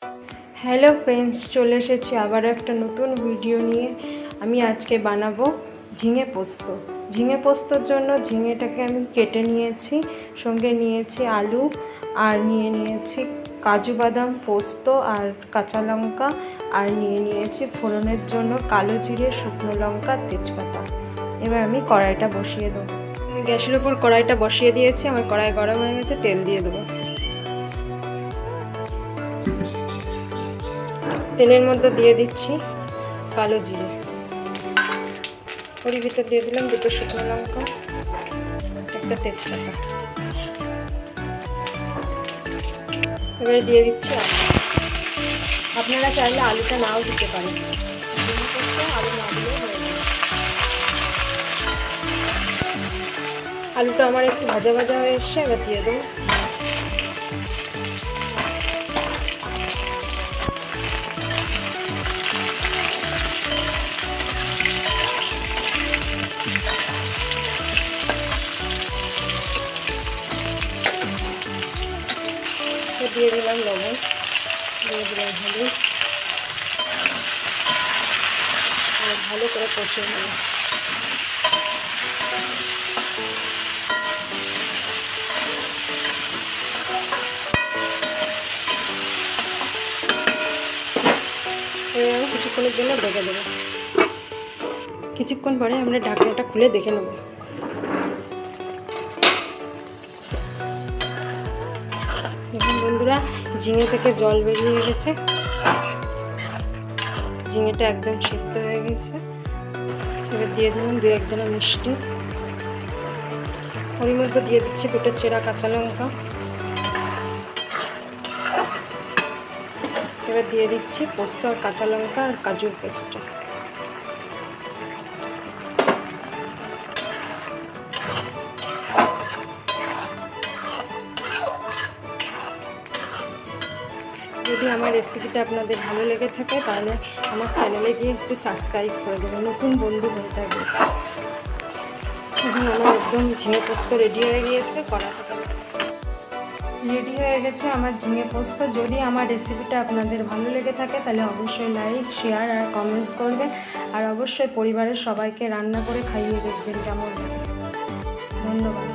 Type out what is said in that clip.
Hello friends, চলে এসেছি আবার একটা নতুন ভিডিও নিয়ে। আমি আজকে বানাবো ঝিঙে পোস্ত। ঝিঙে পোস্তর জন্য ঝিঙেটাকে আমি কেটে নিয়েছি, সঙ্গে নিয়েছি আলু আর নিয়েছি কাজু বাদাম, পোস্ত আর কাঁচা লঙ্কা, আর নিয়েছি ফোড়নের জন্য কালো জিরে, শুকনো লঙ্কা, তেজপাতা। এবার আমি কড়াইটা বসিয়ে দেবো। আমি গ্যাসের উপর কড়াইটা বসিয়ে দিয়েছি। আমার কড়াই গরম হয়ে গেছে, তেল দিয়ে দেবো। তেলের মধ্যে দিয়ে দিচ্ছি কালো জিরে, ওর ভিতর দিয়ে দিলাম দুটো শুকনো লঙ্কা, একটা তেজপাতা। এবারে দিয়ে দিচ্ছি আলু। আপনারা চাইলে আলুটা নাও দিতে পারেন, আলু না দিলেও হয়ে যাবে। আলুটা আমার একটু ভাজা ভাজা হয়ে এসছে, এবার দিয়ে দেবো দিয়ে দিলাম লবণ, দিয়ে দিলাম হলুদ, আর ভালো করে কষিয়ে নিলাম। এবার কিছুক্ষণের জন্য ঢেকে দেবো। কিছুক্ষণ পরে আমরা ঢাকনাটা খুলে দেখে নেব। এখন বন্ধুরা, ঝিঙে থেকে জল বেরিয়ে গেছে, ঝিঙেটা একদম সিদ্ধ হয়ে গেছে। এবার দিয়ে দিলাম 2-1 দানা মিষ্টি, ওর মধ্যে দিয়ে দিচ্ছি দুটো চেরা কাঁচা লঙ্কা। এবার দিয়ে দিচ্ছি পোস্ত আর কাঁচা লঙ্কা আর কাজুর পেস্টটা। যদি আমার রেসিপিটা আপনাদের ভালো লেগে থাকে তাহলে আমার চ্যানেলে গিয়ে একটু সাবস্ক্রাইব করে দেবেন, নতুন বন্ধু হয়ে থাকবে। এখন আমার একদম ঝিঙে পোস্ত রেডি হয়ে গিয়েছে, কড়াটা রেডি হয়ে গেছে আমার ঝিঙে পোস্ত। যদি আমার রেসিপিটা আপনাদের ভালো লেগে থাকে তাহলে অবশ্যই লাইক, শেয়ার আর কমেন্টস করবেন, আর অবশ্যই পরিবারের সবাইকে রান্না করে খাইয়ে দেখবেন কেমন লাগে। ধন্যবাদ।